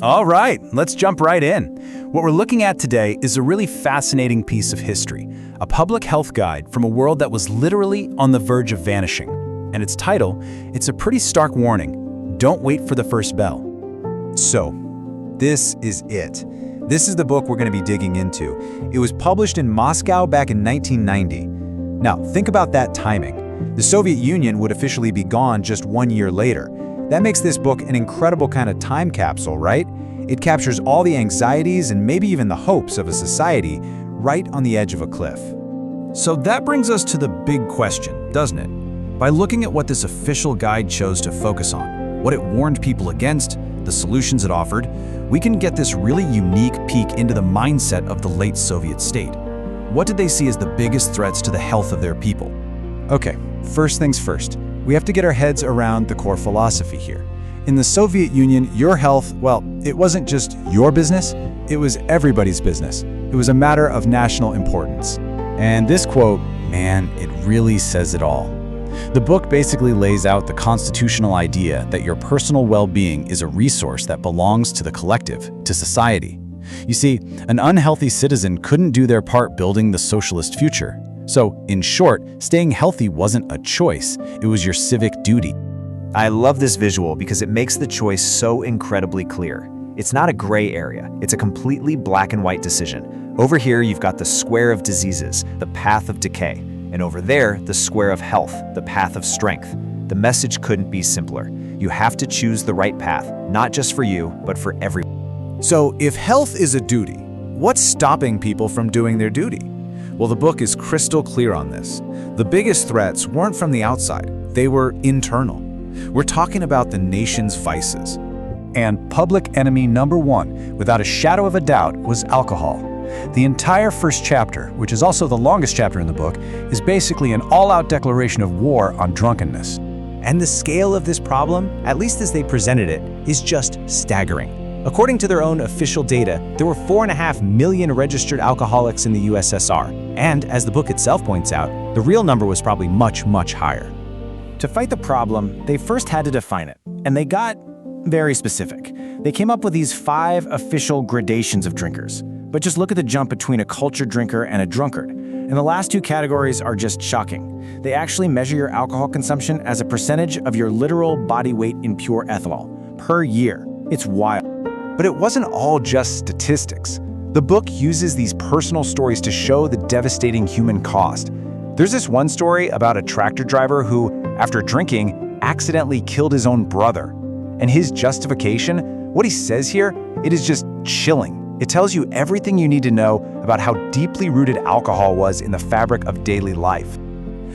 All right, let's jump right in. What we're looking at today is a really fascinating piece of history, a public health guide from a world that was literally on the verge of vanishing. And its title, it's a pretty stark warning: don't wait for the first bell. So, this is it. This is the book we're going to be digging into. It was published in Moscow back in 1990. Now, think about that timing. The Soviet Union would officially be gone just 1 year later. That makes this book an incredible kind of time capsule, right? It captures all the anxieties and maybe even the hopes of a society right on the edge of a cliff. So that brings us to the big question, doesn't it? By looking at what this official guide chose to focus on, what it warned people against, the solutions it offered, we can get this really unique peek into the mindset of the late Soviet state. What did they see as the biggest threats to the health of their people? Okay, first things first. We have to get our heads around the core philosophy here. In the Soviet Union, your health, well, it wasn't just your business, it was everybody's business. It was a matter of national importance. And this quote, man, it really says it all. The book basically lays out the constitutional idea that your personal well-being is a resource that belongs to the collective, to society. You see, an unhealthy citizen couldn't do their part building the socialist future. So, in short, staying healthy wasn't a choice, it was your civic duty. I love this visual because it makes the choice so incredibly clear. It's not a gray area, it's a completely black and white decision. Over here, you've got the square of diseases, the path of decay. And over there, the square of health, the path of strength. The message couldn't be simpler. You have to choose the right path, not just for you, but for everyone. So, if health is a duty, what's stopping people from doing their duty? Well, the book is crystal clear on this. The biggest threats weren't from the outside, they were internal. We're talking about the nation's vices. And public enemy number one, without a shadow of a doubt, was alcohol. The entire first chapter, which is also the longest chapter in the book, is basically an all-out declaration of war on drunkenness. And the scale of this problem, at least as they presented it, is just staggering. According to their own official data, there were 4.5 million registered alcoholics in the USSR. And, as the book itself points out, the real number was probably much, much higher. To fight the problem, they first had to define it, and they got very specific. They came up with these 5 official gradations of drinkers. But just look at the jump between a cultured drinker and a drunkard. And the last 2 categories are just shocking. They actually measure your alcohol consumption as a percentage of your literal body weight in pure ethanol per year. It's wild. But it wasn't all just statistics. The book uses these personal stories to show the devastating human cost. There's this one story about a tractor driver who, after drinking, accidentally killed his own brother. And his justification, what he says here, it is just chilling. It tells you everything you need to know about how deeply rooted alcohol was in the fabric of daily life.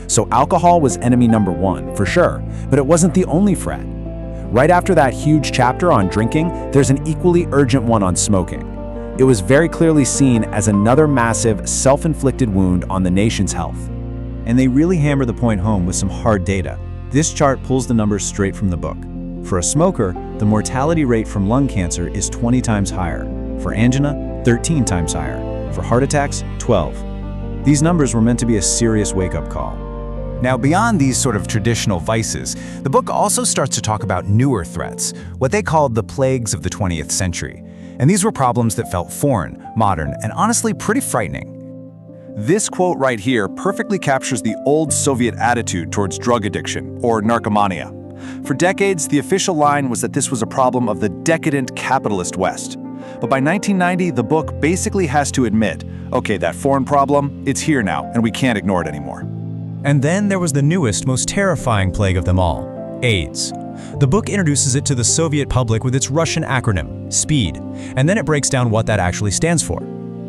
So alcohol was enemy number one, for sure, but it wasn't the only threat. Right after that huge chapter on drinking, there's an equally urgent one on smoking. It was very clearly seen as another massive, self-inflicted wound on the nation's health. And they really hammer the point home with some hard data. This chart pulls the numbers straight from the book. For a smoker, the mortality rate from lung cancer is 20 times higher. For angina, 13 times higher. For heart attacks, 12. These numbers were meant to be a serious wake-up call. Now, beyond these sort of traditional vices, the book also starts to talk about newer threats, what they called the plagues of the 20th century. And these were problems that felt foreign, modern, and honestly pretty frightening. This quote right here perfectly captures the old Soviet attitude towards drug addiction, or narkomania. For decades, the official line was that this was a problem of the decadent capitalist West. But by 1990, the book basically has to admit, okay, that foreign problem, it's here now, and we can't ignore it anymore. And then there was the newest, most terrifying plague of them all, AIDS. The book introduces it to the Soviet public with its Russian acronym, SPEED, and then it breaks down what that actually stands for.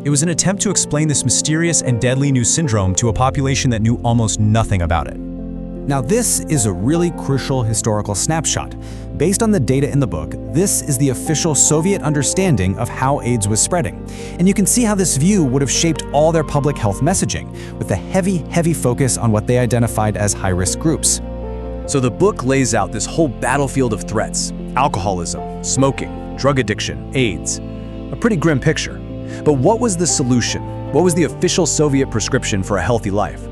It was an attempt to explain this mysterious and deadly new syndrome to a population that knew almost nothing about it. Now, this is a really crucial historical snapshot. Based on the data in the book, this is the official Soviet understanding of how AIDS was spreading. And you can see how this view would have shaped all their public health messaging, with a heavy focus on what they identified as high-risk groups. So the book lays out this whole battlefield of threats: alcoholism, smoking, drug addiction, AIDS. A pretty grim picture. But what was the solution? What was the official Soviet prescription for a healthy life?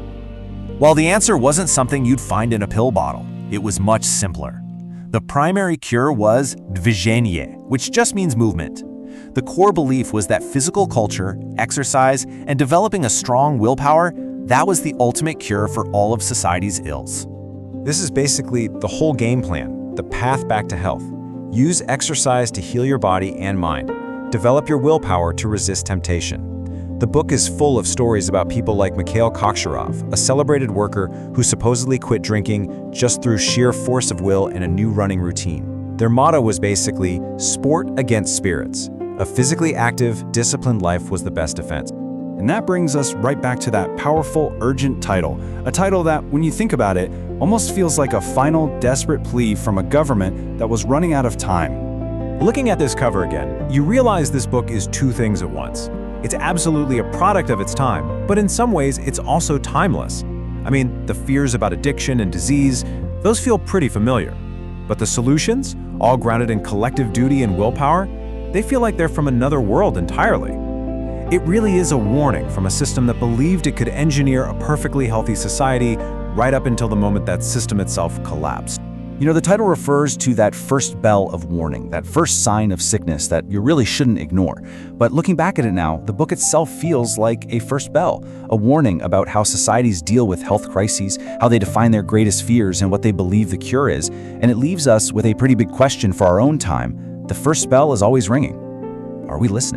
Well, the answer wasn't something you'd find in a pill bottle. It was much simpler. The primary cure was движение, which just means movement. The core belief was that physical culture, exercise, and developing a strong willpower, that was the ultimate cure for all of society's ills. This is basically the whole game plan, the path back to health. Use exercise to heal your body and mind. Develop your willpower to resist temptation. The book is full of stories about people like Mikhail Koksharov, a celebrated worker who supposedly quit drinking just through sheer force of will and a new running routine. Their motto was basically, sport against spirits. A physically active, disciplined life was the best defense. And that brings us right back to that powerful, urgent title. A title that, when you think about it, almost feels like a final, desperate plea from a government that was running out of time. Looking at this cover again, you realize this book is two things at once. It's absolutely a product of its time, but in some ways, it's also timeless. I mean, the fears about addiction and disease, those feel pretty familiar. But the solutions, all grounded in collective duty and willpower, they feel like they're from another world entirely. It really is a warning from a system that believed it could engineer a perfectly healthy society right up until the moment that system itself collapsed. You know, the title refers to that first bell of warning, that first sign of sickness that you really shouldn't ignore. But looking back at it now, the book itself feels like a first bell, a warning about how societies deal with health crises, how they define their greatest fears and what they believe the cure is. And it leaves us with a pretty big question for our own time. The first bell is always ringing. Are we listening?